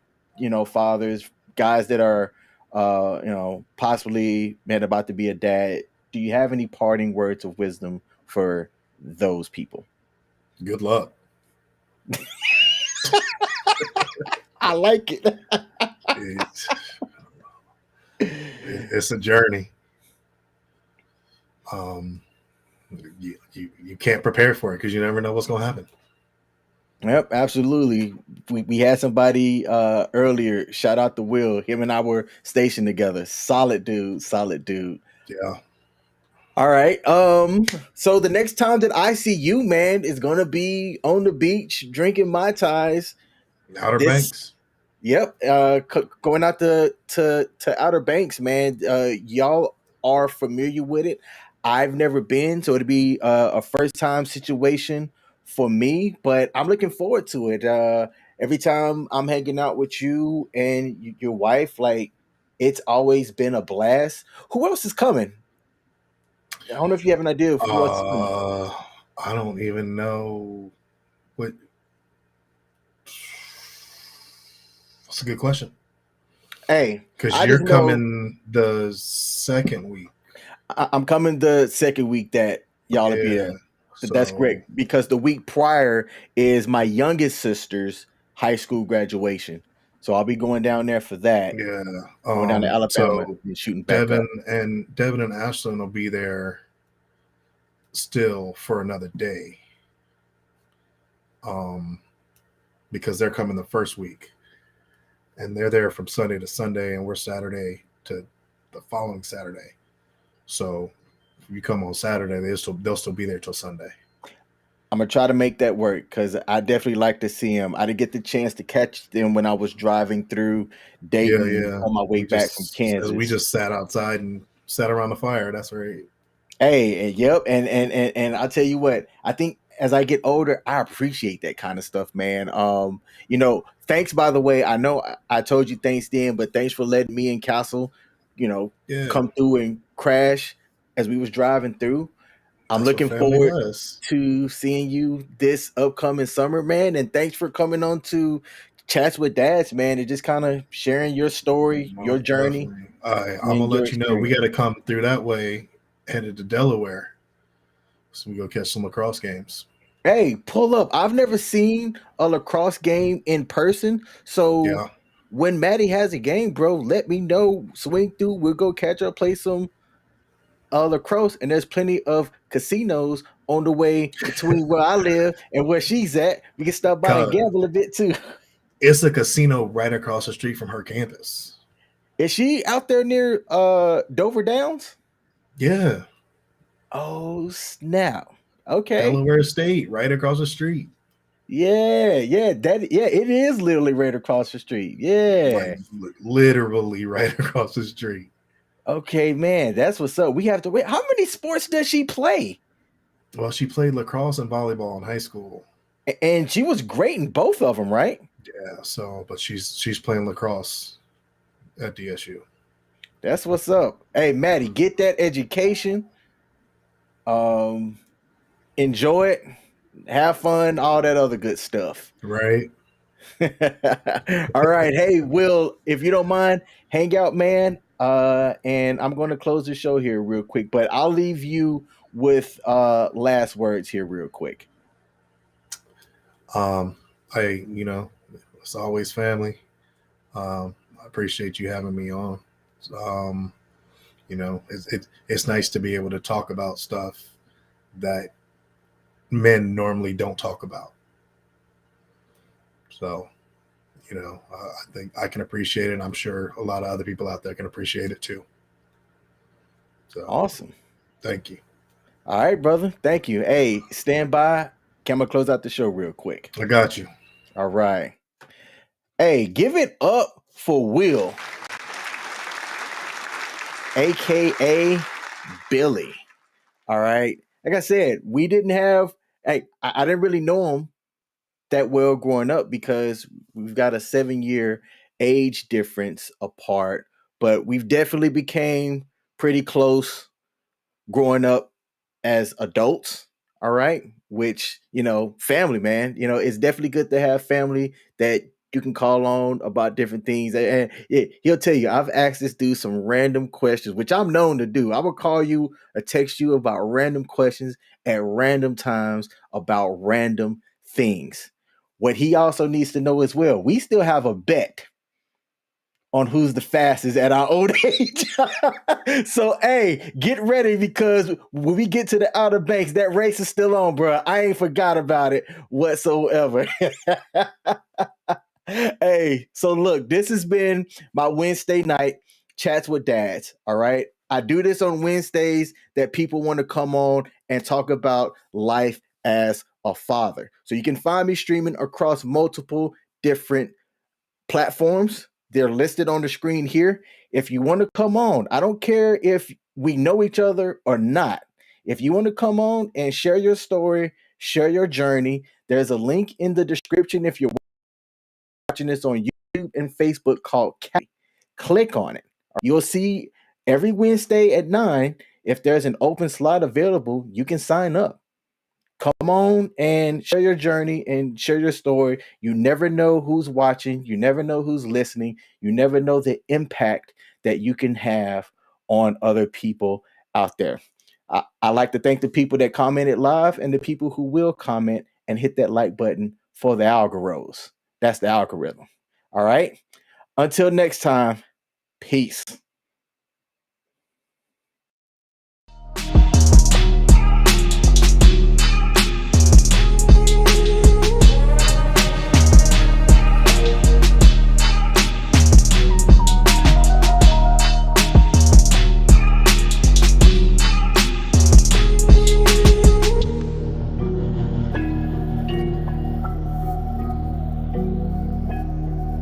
fathers, guys that are possibly about to be a dad? Do you have any parting words of wisdom for those people? Good luck. I like it. It's a journey. You can't prepare for it because you never know what's going to happen. Yep, absolutely. We had somebody earlier. Shout out to Will. Him and I were stationed together. Solid dude. Yeah. All right. So the next time that I see you, man, is gonna be on the beach drinking Mai Tais. Outer Banks. Yep. Going out to Outer Banks, man. Y'all are familiar with it. I've never been, so it'll be a first time situation for me. But I'm looking forward to it. Every time I'm hanging out with you and your wife, like, it's always been a blast. Who else is coming? I don't know if you have an idea of who else is coming. I don't even know what. That's a good question. Hey, because you're coming the second week. I'm coming the second week that y'all will be there. So that's great, because the week prior is my youngest sister's high school graduation. So I'll be going down there for that. Yeah. Going down to Alabama so and shooting back Devin up. and Ashlyn will be there still for another day. Because they're coming the first week. And they're there from Sunday to Sunday, and we're Saturday to the following Saturday. So if you come on Saturday, they'll still be there till Sunday. I'm gonna try to make that work because I definitely like to see them. I didn't get the chance to catch them when I was driving through Dayton Yeah. on my way back from We Kansas. just sat outside and sat around the fire. That's right. Hey, yep, and I'll tell you what, I think as I get older, I appreciate that kind of stuff, man. Thanks by the way. I know I told you thanks then, but thanks for letting me and Castle, Yeah. come through and crash as we was driving through. I'm That's what looking family forward does. to seeing you this upcoming summer, man. And thanks for coming on to Chats with Dads, man, and just kind of sharing your story, your Most journey, definitely. I'm gonna and your let you know we experience. got to come through that way, headed to Delaware, so we go catch some lacrosse games. Hey, pull up. I've never seen a lacrosse game in person. So Yeah, when Maddie has a game, bro, let me know. Swing through. We'll go catch up, play some lacrosse. And there's plenty of casinos on the way between where I live and where she's at. We can stop by and God, gamble a bit too. it's a casino right across the street from her campus. Is she out there near Dover Downs? Yeah, Oh snap. Okay. Delaware State, right across the street. Yeah, it is literally right across the street. Like Yeah. literally right across the street. Okay, man, that's what's up. We have to wait. How many sports does she play? Well, she played lacrosse and volleyball in high school. And she was great in both of them, right? Yeah, so but she's playing lacrosse at DSU. That's what's up. Hey, Maddie, get that education. Um, enjoy it, have fun, all that other good stuff. Right. All right. Hey, Will, if you don't mind, hang out, man. And I'm going to close the show here real quick, but I'll leave you with last words here real quick. Um, it's always family. I appreciate you having me on. Um, it's nice to be able to talk about stuff that men normally don't talk about. So, I think I can appreciate it. And I'm sure a lot of other people out there can appreciate it too. So, Awesome. thank you. All right, brother. Thank you. Hey, stand by. Can I close out the show real quick? I got you. All right. Hey, give it up for Will, aka Billy. All right. Like I said, we didn't have. Hey, I didn't really know him that well growing up because we've got a 7-year age difference apart, but we've definitely became pretty close growing up as adults. All right. Which, family, man, it's definitely good to have family that you can call on about different things. And he'll tell you, I've asked this dude some random questions, which I'm known to do. I will call you or text you about random questions at random times about random things. What he also needs to know as well, we still have a bet on who's the fastest at our old age. So, hey, get ready because when we get to the Outer Banks, that race is still on, bro. I ain't forgot about it whatsoever. Hey, so look, this has been my Wednesday night chats with dads. All right. I do this on Wednesdays that people want to come on and talk about life as a father. So you can find me streaming across multiple different platforms. They're listed on the screen here. If you want to come on, I don't care if we know each other or not. If you want to come on and share your story, share your journey, there's a link in the description if you're watching this on YouTube and Facebook called Cat. Click on it. You'll see every Wednesday at 9. If there's an open slot available, you can sign up. Come on and share your journey and share your story. You never know who's watching. You never know who's listening. You never know the impact that you can have on other people out there. I like to thank the people that commented live and the people who will comment and hit that like button for the algorithms. That's the algorithm. All right. Until next time, peace.